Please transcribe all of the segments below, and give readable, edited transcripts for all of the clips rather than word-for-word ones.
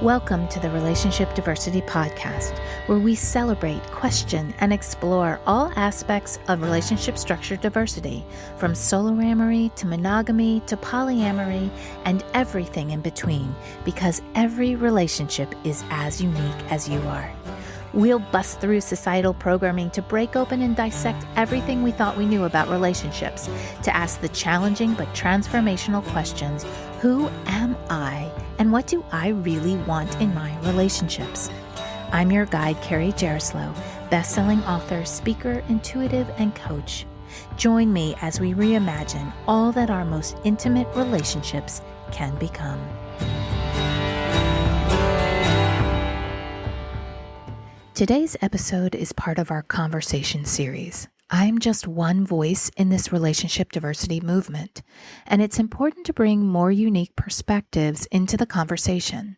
Welcome to the Relationship Diversity Podcast, where we celebrate, question, and explore all aspects of relationship structure diversity, from soloamory to monogamy to polyamory and everything in between, because every relationship is as unique as you are. We'll bust through societal programming to break open and dissect everything we thought we knew about relationships, to ask the challenging but transformational questions: who am I, and what do I really want in my relationships? I'm your guide, Carrie Jaroslaw, best-selling author, speaker, intuitive, and coach. Join me as we reimagine all that our most intimate relationships can become. Today's episode is part of our conversation series. I'm just one voice in this relationship diversity movement, and it's important to bring more unique perspectives into the conversation.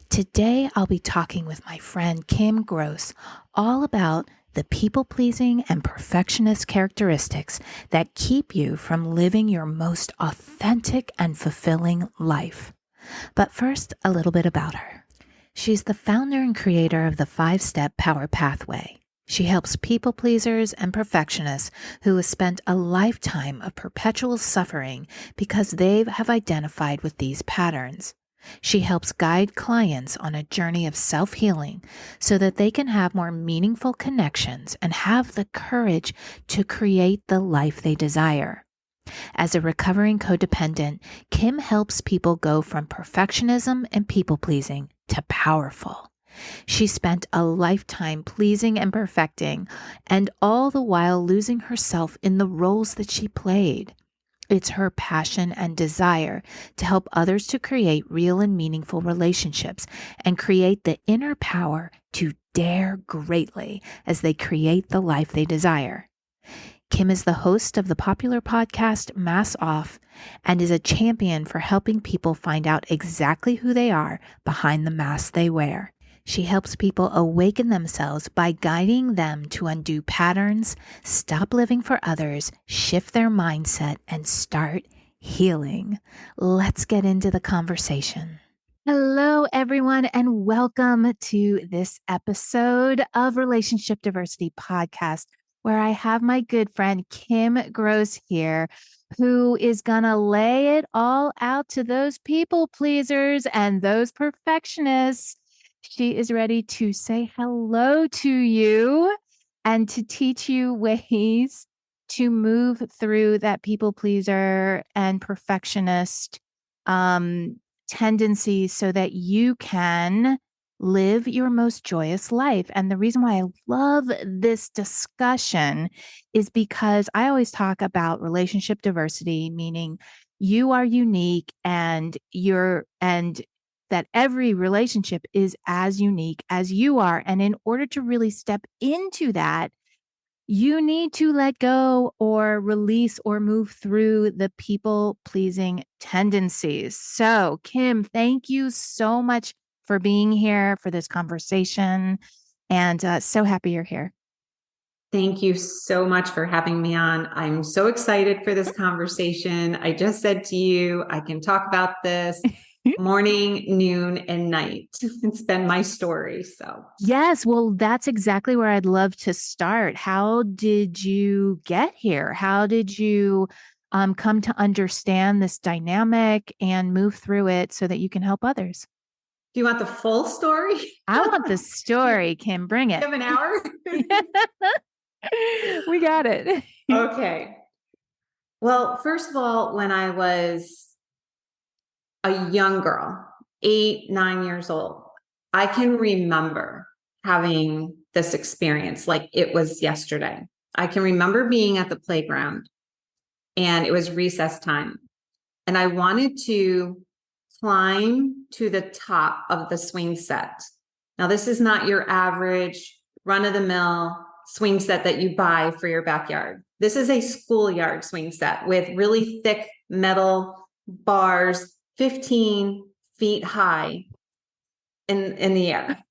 Today, I'll be talking with my friend Kim Gross all about the people-pleasing and perfectionist characteristics that keep you from living your most authentic and fulfilling life. But first, a little bit about her. She's the founder and creator of the 5-Step Power Pathway. She helps people pleasers and perfectionists who have spent a lifetime of perpetual suffering because they have identified with these patterns. She helps guide clients on a journey of self-healing so that they can have more meaningful connections and have the courage to create the life they desire. As a recovering codependent, Kim helps people go from perfectionism and people-pleasing to powerful. She spent a lifetime pleasing and perfecting, and all the while losing herself in the roles that she played. It's her passion and desire to help others to create real and meaningful relationships and create the inner power to dare greatly as they create the life they desire. Kim is the host of the popular podcast Mask Off and is a champion for helping people find out exactly who they are behind the mask they wear. She helps people awaken themselves by guiding them to undo patterns, stop living for others, shift their mindset, and start healing. Let's get into the conversation. Hello, everyone, and welcome to this episode of Relationship Diversity Podcast, where I have my good friend Kim Gross here, who is going to lay it all out to those people pleasers and those perfectionists. She is ready to say hello to you and to teach you ways to move through that people pleaser and perfectionist tendencies so that you can live your most joyous life. And the reason why I love this discussion is because I always talk about relationship diversity, meaning you are unique and that every relationship is as unique as you are. And in order to really step into that, you need to let go or release or move through the people-pleasing tendencies. So, Kim, thank you so much for being here for this conversation. And so happy you're here. Thank you so much for having me on. I'm so excited for this conversation. I just said to you, I can talk about this morning, noon, and night. It's been my story. So yes, well, that's exactly where I'd love to start. How did you get here? How did you come to understand this dynamic and move through it so that you can help others? Do you want the full story? I want the story, Kim. Bring it. You have an hour? We got it. Okay. Well, first of all, when I was a young girl, 8, 9 years old, I can remember having this experience like it was yesterday. I can remember being at the playground and it was recess time. And I wanted to climb to the top of the swing set. Now, this is not your average run-of-the-mill swing set that you buy for your backyard. This is a schoolyard swing set with really thick metal bars, 15 feet high in the air.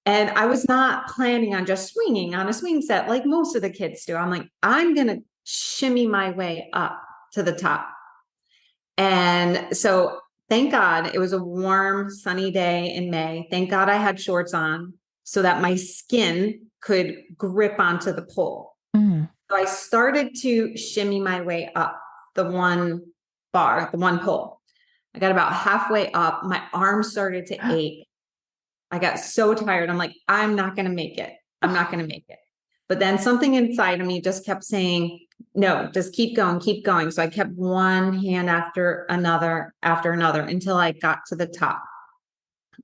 And I was not planning on just swinging on a swing set like most of the kids do. I'm like, I'm going to shimmy my way up to the top. And so thank God it was a warm, sunny day in May. Thank God I had shorts on so that my skin could grip onto the pole. Mm. So I started to shimmy my way up the one bar, the one pole. I got about halfway up. My arm started to ache. I got so tired. I'm like, I'm not going to make it. I'm not going to make it. But then something inside of me just kept saying, no, just keep going, keep going. So I kept one hand after another until I got to the top.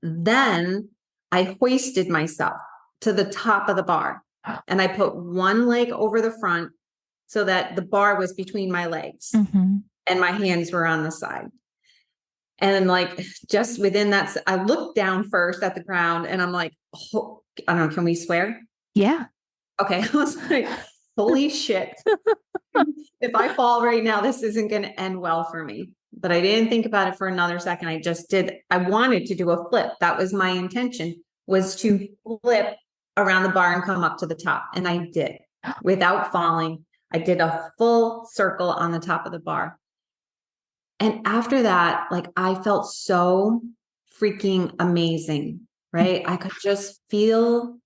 Then I hoisted myself to the top of the bar and I put one leg over the front so that the bar was between my legs Mm-hmm. and my hands were on the side. And like just within that, I looked down first at the ground and I'm like, oh, I don't know, can we swear? Yeah. Okay. I was like, holy shit. If I fall right now, this isn't going to end well for me. But I didn't think about it for another second. I just did. I wanted to do a flip. That was my intention, was to flip around the bar and come up to the top. And I did without falling. I did a full circle on the top of the bar. And after that, like I felt so freaking amazing, right? I could just feel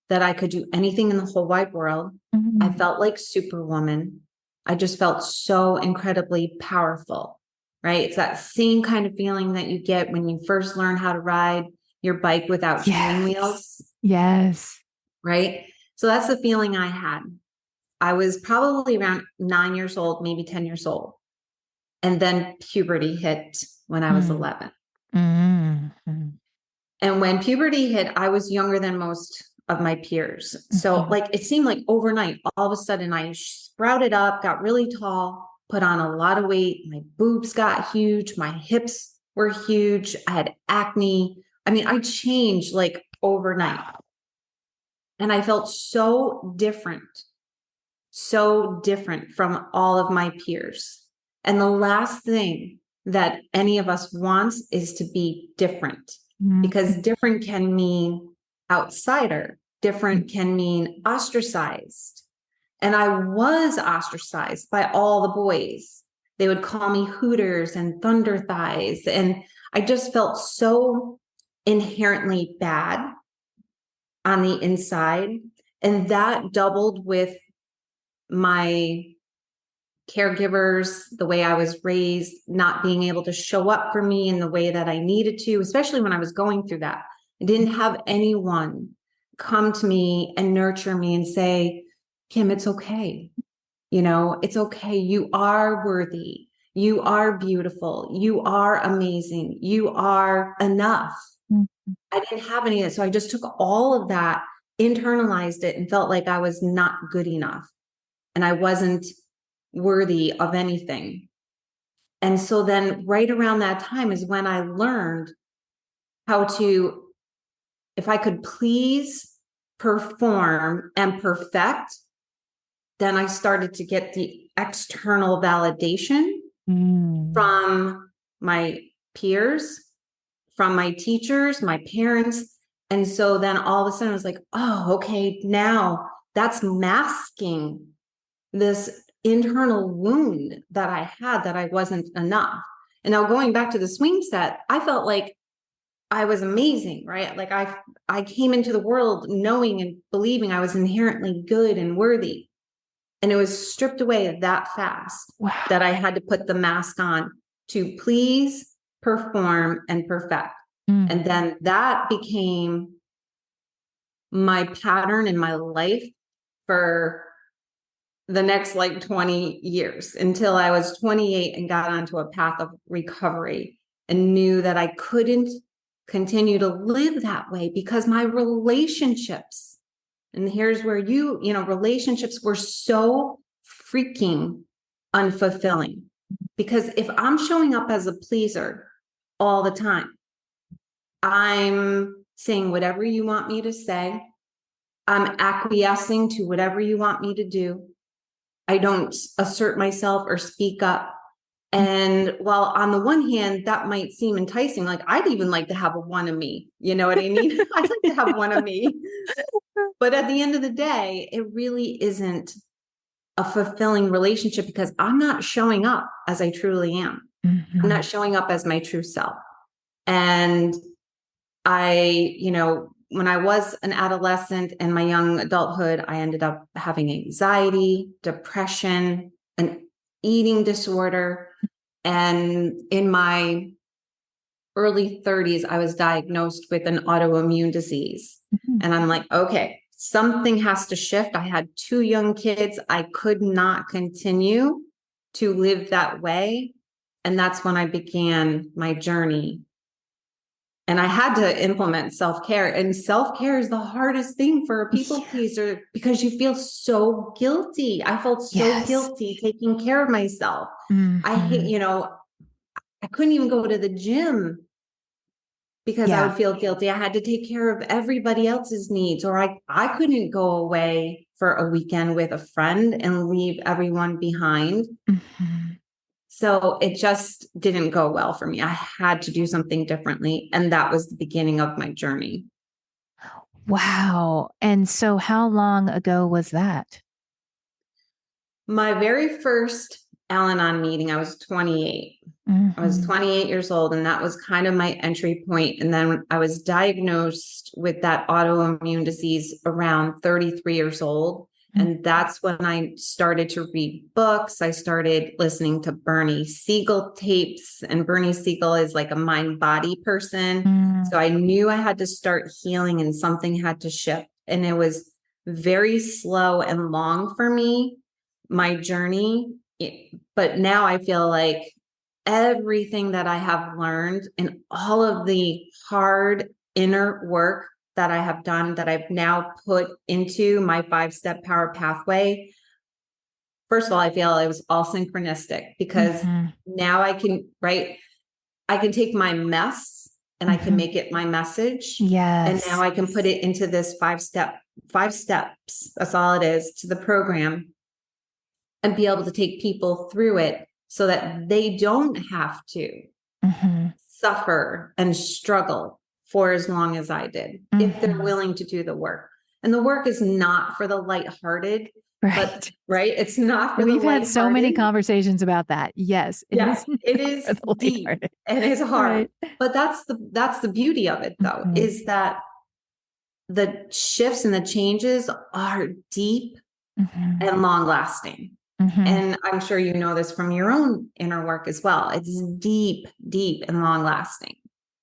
that I could do anything in the whole wide world. I Mm-hmm. felt like Superwoman. I just felt so incredibly powerful, right? It's that same kind of feeling that you get when you first learn how to ride your bike without training wheels, Yes. right? So that's the feeling I had. I was probably around 9 years old, maybe 10 years old. And then puberty hit when I was 11. Mm-hmm. And when puberty hit, I was younger than most of my peers. So Mm-hmm. like it seemed like overnight, all of a sudden I sprouted up, got really tall, put on a lot of weight. My boobs got huge. My hips were huge. I had acne. I mean, I changed like overnight. And I felt so different from all of my peers. And the last thing that any of us wants is to be different, because different can mean outsider, different can mean ostracized. And I was ostracized by all the boys. They would call me Hooters and Thunder Thighs. And I just felt so inherently bad on the inside. And that doubled with my caregivers, the way I was raised, not being able to show up for me in the way that I needed to, especially when I was going through that. I didn't have anyone come to me and nurture me and say, Kim, it's okay. You know, it's okay. You are worthy. You are beautiful. You are amazing. You are enough. Mm-hmm. I didn't have any of it. So I just took all of that, internalized it, and felt like I was not good enough and I wasn't worthy of anything. And so then right around that time is when I learned how to, if I could please, perform, and perfect, then I started to get the external validation Mm. from my peers, from my teachers, my parents. And so then all of a sudden I was like, oh, okay, now that's masking this internal wound that I had, that I wasn't enough. And now going back to the swing set, I felt like I was amazing, right? Like I came into the world knowing and believing I was inherently good and worthy. And it was stripped away that fast that Wow. I had to put the mask on to please, perform, and perfect. Mm. And then that became my pattern in my life for the next like 20 years, until I was 28 and got onto a path of recovery and knew that I couldn't continue to live that way because my relationships, and here's where relationships were so freaking unfulfilling. Because if I'm showing up as a pleaser all the time, I'm saying whatever you want me to say, I'm acquiescing to whatever you want me to do, I don't assert myself or speak up. And while on the one hand, that might seem enticing, like I'd even like to have a one of me, you know what I mean? I'd like to have one of me. But at the end of the day, it really isn't a fulfilling relationship because I'm not showing up as I truly am. I'm not Mhm. showing up as my true self. And when I was an adolescent and my young adulthood, I ended up having anxiety, depression, an eating disorder. And in my early 30s, I was diagnosed with an autoimmune disease. Mhm. And I'm like, okay, something has to shift. I had two young kids. I could not continue to live that way. And that's when I began my journey. And I had to implement self care. And self care is the hardest thing for a people Yeah. pleaser because you feel so guilty. I felt so Yes. guilty taking care of myself. I hate, Mhm. I couldn't even go to the gym because I Yeah. would feel guilty. I had to take care of everybody else's needs, or I couldn't go away for a weekend with a friend and leave everyone behind. Mhm. So it just didn't go well for me. I had to do something differently. And that was the beginning of my journey. Wow. And so how long ago was that? My very first Al Anon meeting, I was 28. I was Mhm. 28 years old, and that was kind of my entry point. And then I was diagnosed with that autoimmune disease around 33 years old. Mm. And that's when I started to read books. I started listening to Bernie Siegel tapes, and Bernie Siegel is like a mind body person. Mm. So I knew I had to start healing and something had to shift. And it was very slow and long for me, my journey. But now I feel like everything that I have learned and all of the hard inner work that I have done that I've now put into my 5-step power pathway. First of all, I feel it was all synchronistic because Mhm. now I can take my mess and I can Mhm. make it my message. And now Yes. I can put it into this 5 steps. That's all it is to the program, and be able to take people through it so that they don't have to Mhm. suffer and struggle for as long as I did, if they're Mhm. willing to do the work. And the work is not for the lighthearted, but Right. right, it's not for the We've had so many lighthearted. conversations about that. Yes, it Yeah, is it not for is the deep lighthearted. and it's hard. Right. But that's the beauty of it though, Mhm. is that the shifts and the changes are deep Mhm. and long lasting. Mhm. And I'm sure you know this from your own inner work as well. It's deep, deep and long lasting.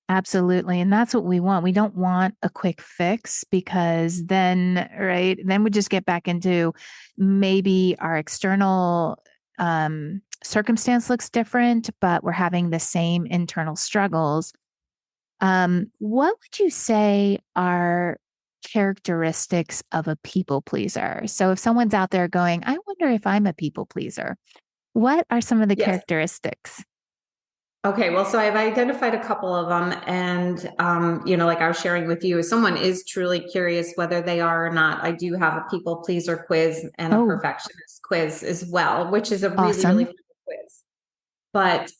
Absolutely. And that's what we want. We don't want a quick fix because then, right, then we just get back into maybe our external circumstance looks different, but we're having the same internal struggles. What would you say are characteristics of a people pleaser? So if someone's out there going, I wonder if I'm a people pleaser, what are some of the Yes. characteristics? Okay, well, so I've identified a couple of them, and like I was sharing with you, if someone is truly curious whether they are or not, I do have a people pleaser quiz and a Oh, perfectionist quiz as well, which is a really, really awesome. fun quiz. But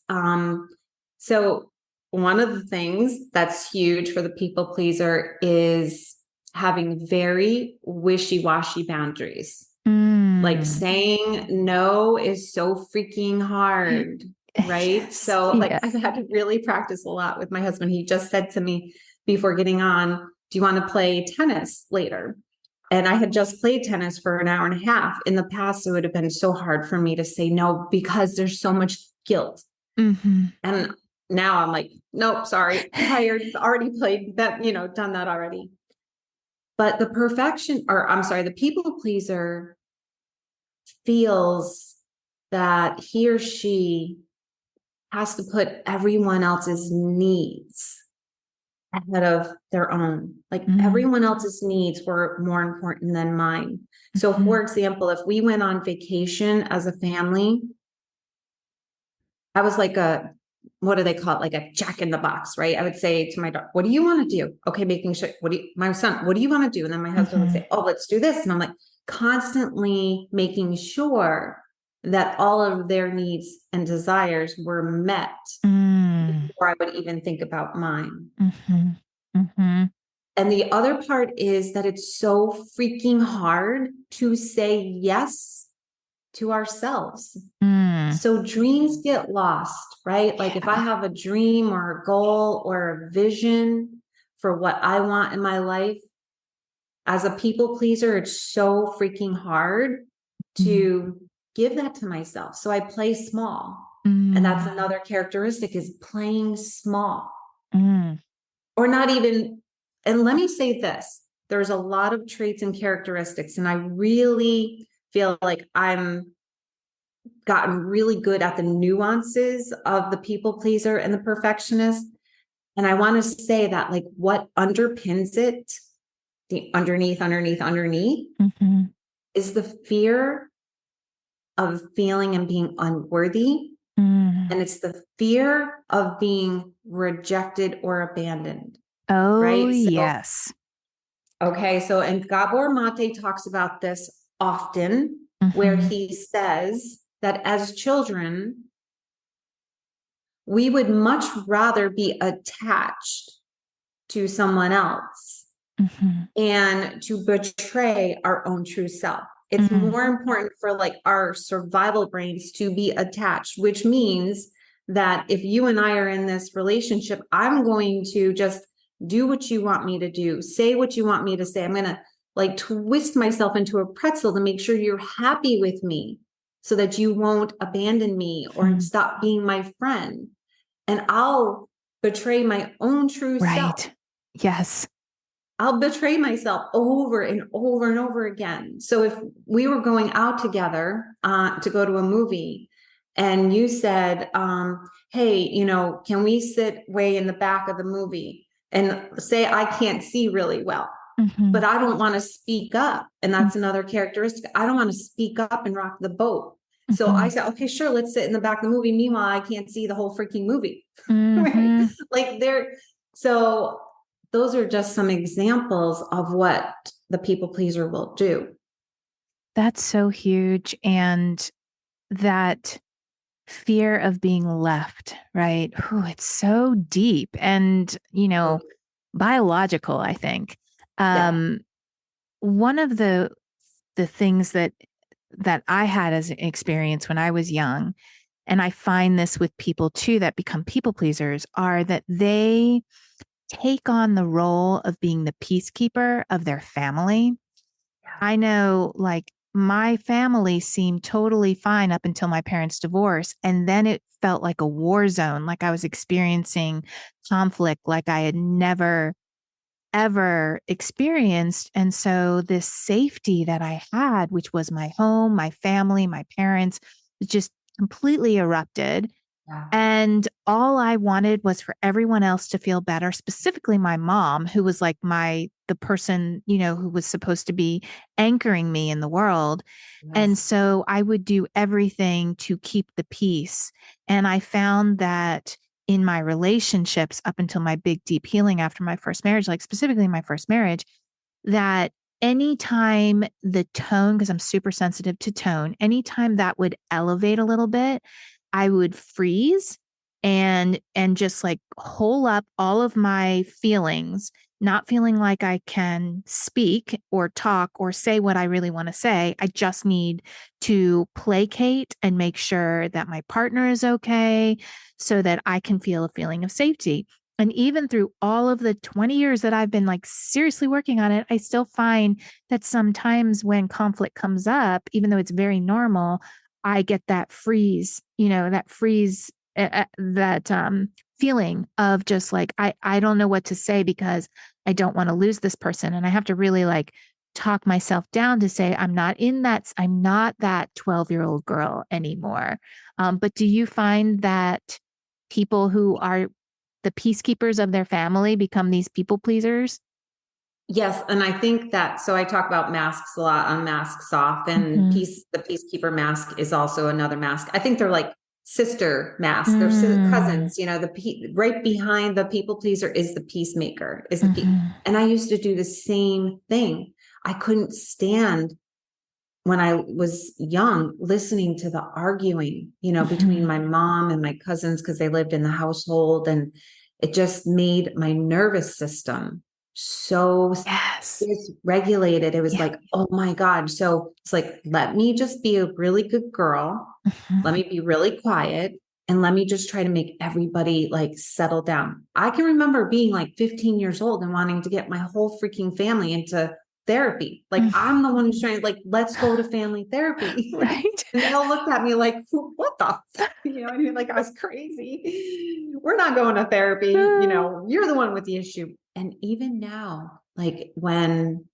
so one of the things that's huge for the people pleaser is having very wishy-washy boundaries. Like Mm. saying no is so freaking hard, right? Yes. So like I've Yes. had to really practice a lot with my husband. He just said to me before getting on, do you want to play tennis later? And I had just played tennis for an hour and a half. In the past, it would have been so hard for me to say no because there's so much guilt. Mhm. And now I'm like, nope, sorry, tired, already played that, done that already. But the people pleaser feels that he or she has to put everyone else's needs ahead of their own. Like Mm. everyone else's needs were more important than mine. So, for Mhm. example, if we went on vacation as a family, I was like what do they call it? Like a jack in the box, right? I would say to my daughter, what do you want to do? Okay, making sure, my son, what do you want to do? And then my husband would Mhm. say, oh, let's do this. And I'm like, constantly making sure that all of their needs and desires were met Mm. before I would even think about mine. Mhm. Mhm. And the other part is that it's so freaking hard to say yes to ourselves. Mm. So dreams get lost, right? Like if I Yeah. have a dream or a goal or a vision for what I want in my life, as a people pleaser, it's so freaking hard Mm. to give that to myself. So I play small. And that's Mm. another characteristic is playing small Mm. or not even. And let me say this, there's a lot of traits and characteristics, and I really feel like I'm gotten really good at the nuances of the people pleaser and the perfectionist. And I want to say that like what underpins it, the underneath Mhm. is the fear of feeling and being unworthy. Mm. And it's the fear of being rejected or abandoned, Oh, right? So, yes. okay. So, and Gabor Mate talks about this often, where Mhm. he says that as children, we would much rather be attached to someone else Mhm. and to betray our own true self. It's Mm. more important for like our survival brains to be attached, which means that if you and I are in this relationship, I'm going to just do what you want me to do, say what you want me to say. I'm going to like twist myself into a pretzel to make sure you're happy with me so that you won't abandon me or Mhm. stop being my friend. And I'll betray my own true self. Right. Yes. I'll betray myself over and over and over again. So if we were going out together to go to a movie and you said, hey, can we sit way in the back of the movie, and say I can't see really well, but Mhm. I don't want to speak up. And Mm. that's another characteristic. I don't want to speak up and rock the boat. So I Mhm. said, okay, sure, let's sit in the back of the movie. Meanwhile, I can't see the whole freaking movie. Right? Mhm. Like so those are just some examples of what the people pleaser will do. That's so huge. And that fear of being left, right? Ooh, it's so deep and, biological, I think. Yeah. Um, One of the things that I had as an experience when I was young, and I find this with people too that become people pleasers, are that they take on the role of being the peacekeeper of their family. I know, like, my family seemed totally fine up until my parents' divorce. And then it felt like a war zone, like I was experiencing conflict like I had never, ever experienced. And so, this safety that I had, which was my home, my family, my parents, just completely erupted. Yeah. And all I wanted was for everyone else to feel better, specifically my mom, who was like the person, who was supposed to be anchoring me in the world. And Yes. so I would do everything to keep the peace. And I found that in my relationships up until my big, deep healing after my first marriage, like specifically my first marriage, that anytime the tone, because I'm super sensitive to tone, anytime that would elevate a little bit, I would freeze and just like hole up all of my feelings, not feeling like I can speak or talk or say what I really want to say. I just need to placate and make sure that my partner is okay so that I can feel a feeling of safety. And even through all of the 20 years that I've been like seriously working on it, I still find that sometimes when conflict comes up, even though it's very normal, I get that freeze, that freeze, that feeling of just like, I don't know what to say because I don't want to lose this person. And I have to really like talk myself down to say, I'm not that 12-year-old girl anymore. But do you find that people who are the peacekeepers of their family become these people pleasers? Yes, and I think that, so I talk about masks a lot on Masks Off, and Mhm. the peacekeeper mask is also another mask. I think they're like sister masks. They're Mm. cousins. Right behind the people pleaser is the peacemaker. Mhm. And I used to do the same thing. I couldn't stand when I was young listening to the arguing, between Mhm. my mom and my cousins because they lived in the household, and it just made my nervous system so Yes. dysregulated. It was Yeah. like, oh my God. So it's like, let me just be a really good girl. Let Mhm. me be really quiet and let me just try to make everybody like settle down. I can remember being like 15 years old and wanting to get my whole freaking family into therapy. Like I'm the one who's trying, like, let's go to family therapy. Right. And they all looked at me like, what the fuck? I mean, like I was crazy. We're not going to therapy. You're the one with the issue. And even now, like when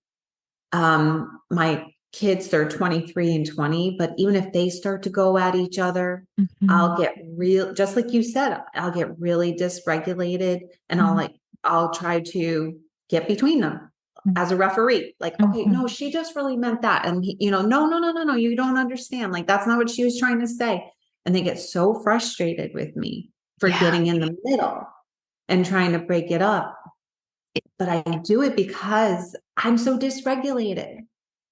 my kids, they're 23 and 20, but even if they start to go at each other, I'll Mhm. get real, just like you said, I'll get really dysregulated and Mhm. I'll try to get between them Mhm. as a referee. Like, okay, Mhm. no, she just really meant that. And no, no, no, no, no, you don't understand. Like, that's not what she was trying to say. And they get so frustrated with me for Yeah. getting in the middle and trying to break it up. But I do it because I'm so dysregulated.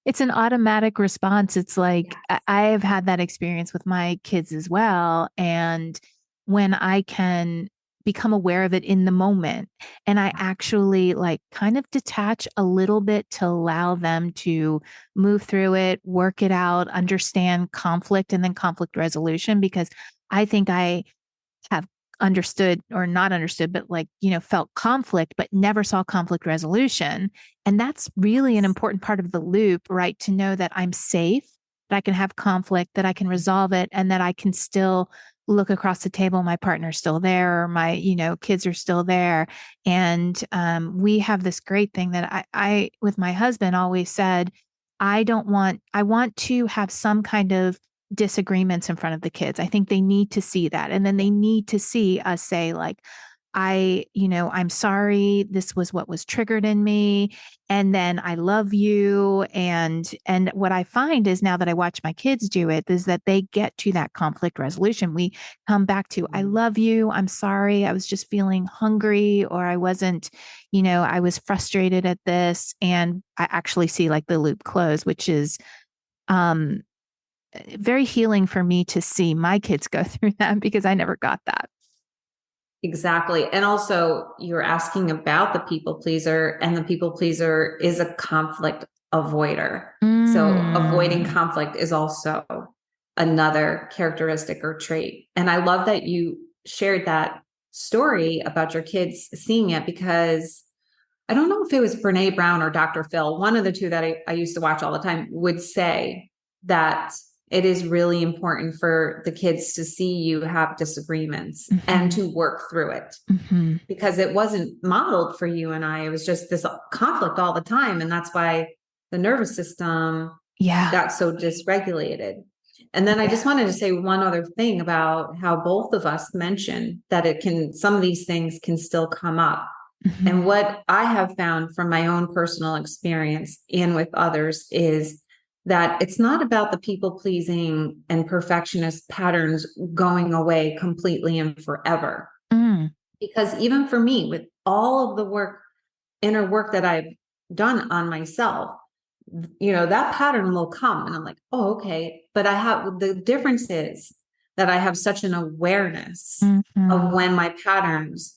It's an automatic response. It's like I've had that experience with my kids as well. And when I can become aware of it in the moment and I actually like kind of detach a little bit to allow them to move through it, work it out, understand conflict and then conflict resolution, because I think I have understood or not understood, but like, felt conflict, but never saw conflict resolution. And that's really an important part of the loop, right? To know that I'm safe, that I can have conflict, that I can resolve it, and that I can still look across the table. My partner's still there, or my, kids are still there. And we have this great thing that with my husband, always said, I want to have some kind of disagreements in front of the kids. I think they need to see that. And then they need to see us say, like, I'm sorry. This was what was triggered in me. And then I love you. And what I find is now that I watch my kids do it is that they get to that conflict resolution. We come back to, I love you. I'm sorry. I was just feeling hungry, or I wasn't, I was frustrated at this. And I actually see like the loop close, which is, um, very healing for me to see my kids go through that because I never got that. Exactly. And also, you're asking about the people pleaser, and the people pleaser is a conflict avoider. So, avoiding Mm. conflict is also another characteristic or trait. And I love that you shared that story about your kids seeing it, because I don't know if it was Brene Brown or Dr. Phil, one of the two that I used to watch all the time, would say that it is really important for the kids to see you have disagreements and Mm-hmm. to work through it, Mm-hmm. because it wasn't modeled for you and I. It was just this conflict all the time. And that's why the nervous system Yeah. got so dysregulated. And then I Yeah. just wanted to say one other thing about how both of us mentioned that some of these things can still come up. And Mm-hmm. what I have found from my own personal experience and with others is that it's not about the people pleasing and perfectionist patterns going away completely and forever. Mm. Because even for me, with all of the inner work that I've done on myself, that pattern will come. And I'm like, oh, okay. But the difference is that I have such an awareness of Mm-hmm. when my patterns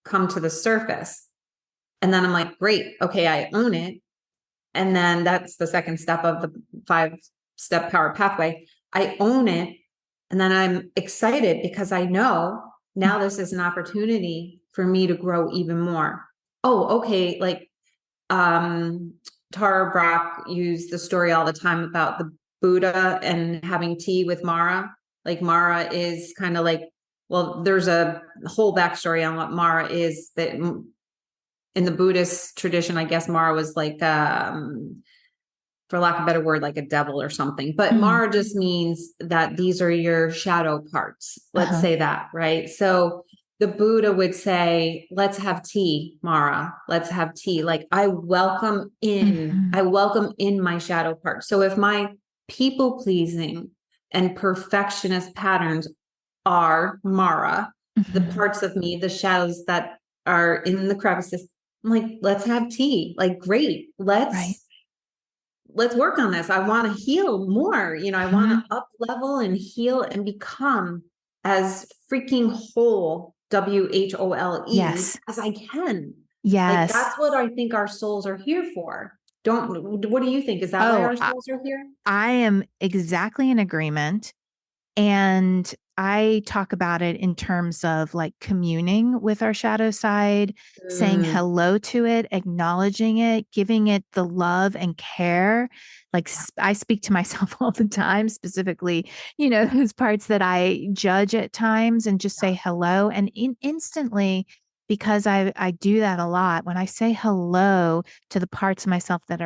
come to the surface. And then I'm like, great, okay, I own it. And then that's the second step of the 5-step power pathway. I own it. And then I'm excited because I know now this is an opportunity for me to grow even more. Oh, okay. Like, Tara Brach used the story all the time about the Buddha and having tea with Mara. Like, Mara is kind of like, well, there's a whole backstory on what Mara is, that in the Buddhist tradition, I guess Mara was like, for lack of a better word, like a devil or something. But Mm. Mara just means that these are your shadow parts. Let's Uh-huh. say that, right? So the Buddha would say, let's have tea, Mara. Let's have tea. Like, Mm-hmm. I welcome in my shadow part. So if my people pleasing and perfectionist patterns are Mara, the Mm-hmm. parts of me, the shadows that are in the crevices, I'm like, let's have tea. Like, great. Right. Let's work on this. I want to heal more. I want Mm-hmm. to up level and heal and become as freaking whole, WHOLE, Yes. as I can. Like Yes. that's what I think our souls are here for. What do you think? Is that why Oh, our souls are here? I am exactly in agreement. And I talk about it in terms of like communing with our shadow side, saying Mm, hello to it, acknowledging it, giving it the love and care. Like I speak to myself all the time, specifically, those parts that I judge at times and just say hello. And instantly, because I do that a lot, when I say hello to the parts of myself that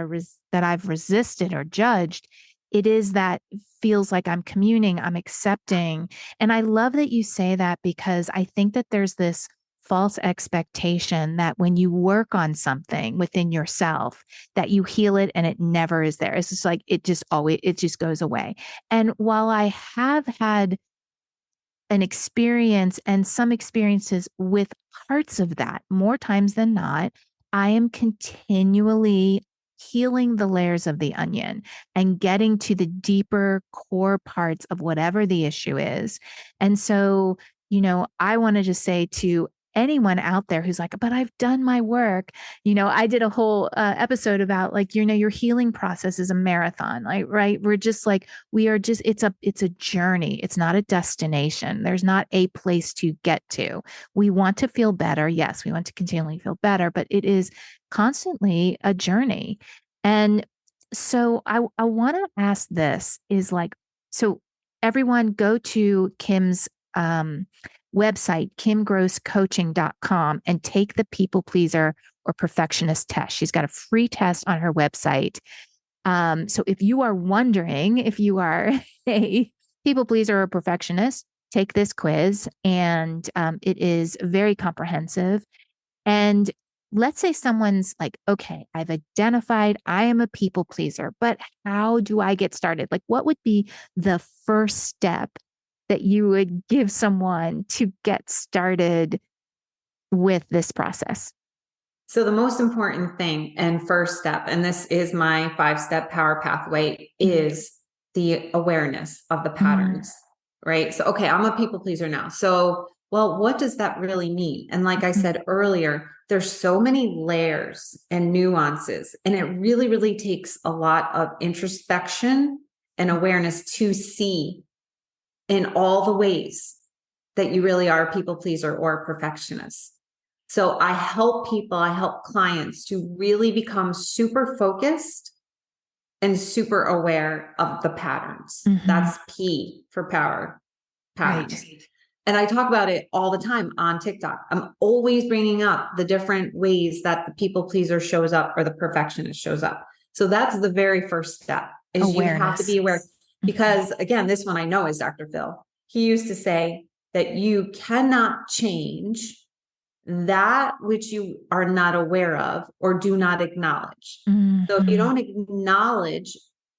that I've resisted or judged, it is that feels like I'm communing, I'm accepting. And I love that you say that because I think that there's this false expectation that when you work on something within yourself, that you heal it and it never is there. It's just like it just goes away. And while I have had an experience and some experiences with parts of that more times than not, I am continually healing the layers of the onion and getting to the deeper core parts of whatever the issue is. And so, I want to just say to anyone out there who's like, but I've done my work. I did a whole episode about like, your healing process is a marathon, like, right? We're just like, we are just it's a journey. It's not a destination. There's not a place to get to. We want to feel better. Yes, we want to continually feel better, but it is constantly a journey. And so I want to ask this is like, so everyone go to Kim's website, kimgrosscoaching.com, and take the people pleaser or perfectionist test. She's got a free test on her website. So if you are wondering if you are a people pleaser or a perfectionist, take this quiz, and it is very comprehensive. And let's say someone's like, okay, I've identified I am a people pleaser, but how do I get started? Like, what would be the first step that you would give someone to get started with this process? So the most important thing and first step, and this is my 5-step power pathway, Mm, is the awareness of the mm, patterns, right? So, okay, I'm a people pleaser now. So, well, what does that really mean? And like I mm, said earlier, there's so many layers and nuances, and it really, really takes a lot of introspection and awareness to see in all the ways that you really are a people pleaser or a perfectionist. So I help clients to really become super focused and super aware of the patterns. mhm. That's key for power patterns. Right. And I talk about it all the time on TikTok. I'm always bringing up the different ways that the people pleaser shows up or the perfectionist shows up. So that's the very first step is you have to Awareness. be aware. Mhm. Because again, this one I know is Dr. Phil. He used to say that you cannot change that which you are not aware of or do not acknowledge. So if you Mhm. don't acknowledge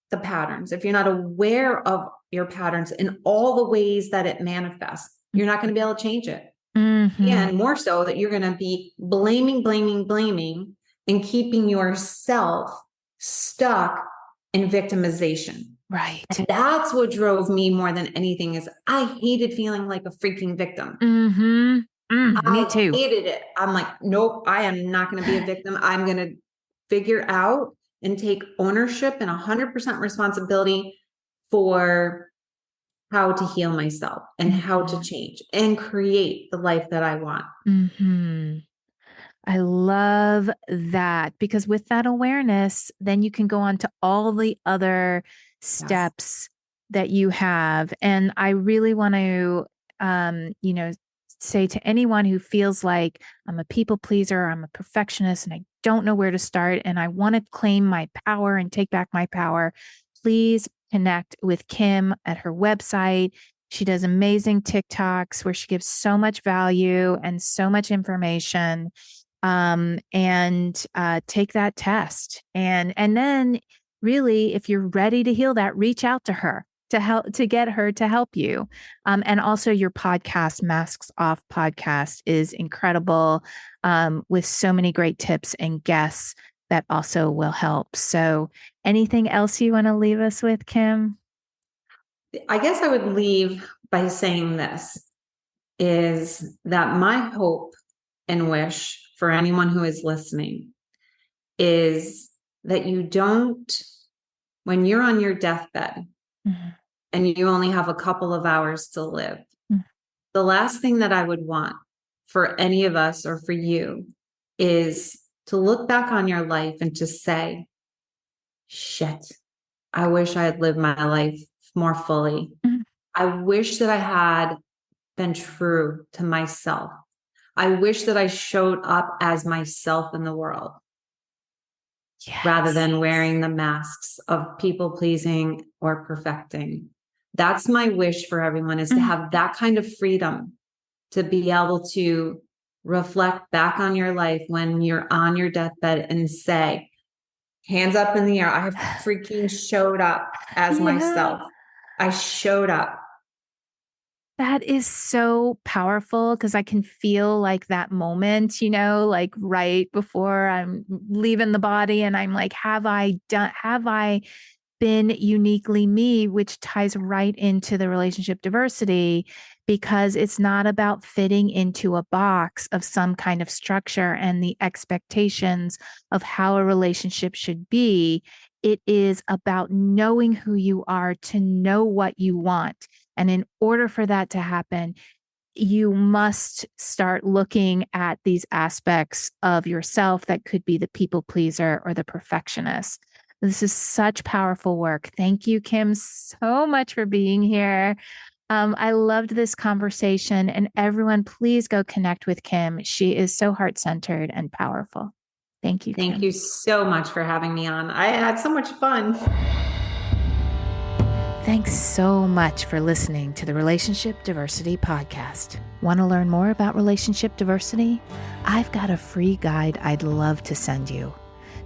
the patterns, if you're not aware of your patterns in all the ways that it manifests, you're not going to be able to change it. Mhm. And more so that you're going to be blaming, and keeping yourself stuck in victimization. Right. And that's what drove me more than anything is I hated feeling like a freaking victim. Mhm. Me I too. hated it. I'm like, nope, I am not going to be a victim. I'm going to figure out and take ownership and 100% responsibility for how to heal myself and how to Mhm. change and create the life that I want. Mhm. I love that because with that awareness, then you can go on to all the other Yes. steps that you have. And I really want to, say to anyone who feels like I'm a people pleaser, I'm a perfectionist, and I don't know where to start, and I want to claim my power and take back my power, please connect with Kim at her website. She does amazing TikToks where she gives so much value and so much information, and take that test. And then really, if you're ready to heal that, reach out to her to help to get her to help you. And also your podcast, Masks Off podcast, is incredible, with so many great tips and guests that also will help. So anything else you want to leave us with, Kim? I guess I would leave by saying this is that my hope and wish for anyone who is listening is that you don't, when you're on your deathbed and you only have a couple of hours to live, the last thing that I would want for any of us or for you is to look back on your life and to say, shit, I wish I had lived my life more fully. I wish that I had been true to myself. I wish that I showed up as myself in the world. Yes. Rather than wearing the masks of people pleasing or perfecting. That's my wish for everyone, is to have that kind of freedom to be able to reflect back on your life when you're on your deathbed and say, hands up in the air, I have freaking showed up as myself. I showed up. That is so powerful, because I can feel like that moment, like right before I'm leaving the body, and I'm like, have I been uniquely me, which ties right into the relationship diversity, because it's not about fitting into a box of some kind of structure and the expectations of how a relationship should be. It is about knowing who you are to know what you want. And in order for that to happen, you must start looking at these aspects of yourself that could be the people pleaser or the perfectionist. This is such powerful work. Thank you, Kim, so much for being here. I loved this conversation, and everyone, please go connect with Kim. She is so heart-centered and powerful. Thank you, Kim. Thank you so much for having me on. I had so much fun. Thanks so much for listening to the Relationship Diversity Podcast. Want to learn more about relationship diversity? I've got a free guide I'd love to send you.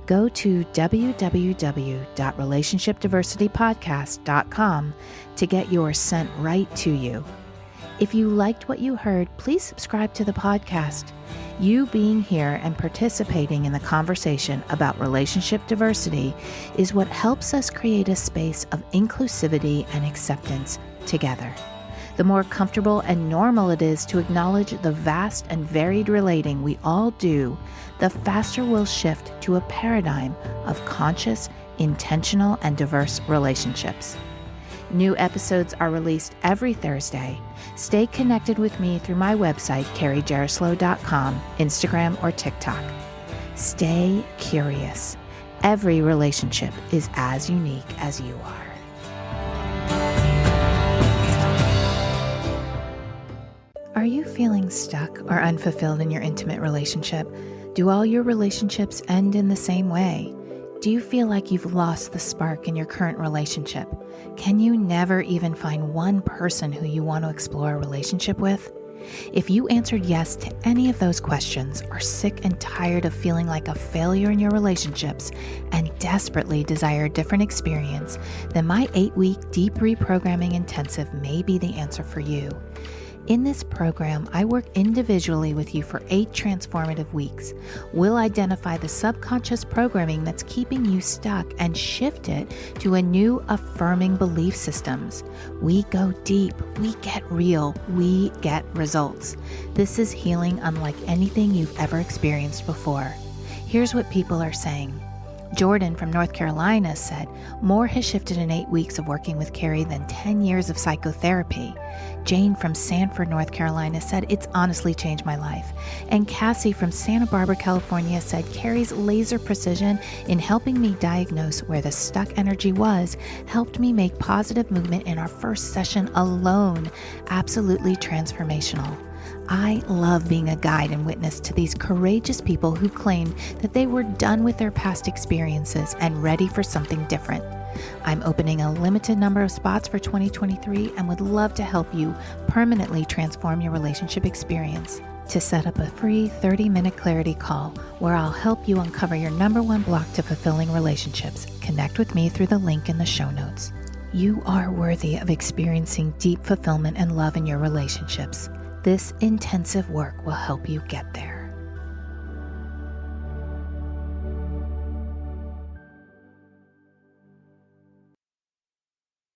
Go to www.relationshipdiversitypodcast.com to get yours sent right to you. If you liked what you heard, please subscribe to the podcast. You being here and participating in the conversation about relationship diversity is what helps us create a space of inclusivity and acceptance together. The more comfortable and normal it is to acknowledge the vast and varied relating we all do, the faster we'll shift to a paradigm of conscious, intentional, and diverse relationships. New episodes are released every Thursday. Stay connected with me through my website, carriejaroslow.com, Instagram, or TikTok. Stay curious. Every relationship is as unique as you are. Are you feeling stuck or unfulfilled in your intimate relationship? Do all your relationships end in the same way? Do you feel like you've lost the spark in your current relationship? Can you never even find one person who you want to explore a relationship with? If you answered yes to any of those questions, are sick and tired of feeling like a failure in your relationships, and desperately desire a different experience, then my 8-week deep reprogramming intensive may be the answer for you. In this program, I work individually with you for 8 transformative weeks. We'll identify the subconscious programming that's keeping you stuck and shift it to a new affirming belief systems. We go deep, we get real, we get results. This is healing unlike anything you've ever experienced before. Here's what people are saying. Jordan from North Carolina said, more has shifted in 8 weeks of working with Carrie than 10 years of psychotherapy. Jane from Sanford, North Carolina said, it's honestly changed my life. And Cassie from Santa Barbara, California said, Carrie's laser precision in helping me diagnose where the stuck energy was helped me make positive movement in our first session alone. Absolutely transformational. I love being a guide and witness to these courageous people who claim that they were done with their past experiences and ready for something different. I'm opening a limited number of spots for 2023 and would love to help you permanently transform your relationship experience. To set up a free 30-minute clarity call where I'll help you uncover your number one block to fulfilling relationships, connect with me through the link in the show notes. You are worthy of experiencing deep fulfillment and love in your relationships. This intensive work will help you get there.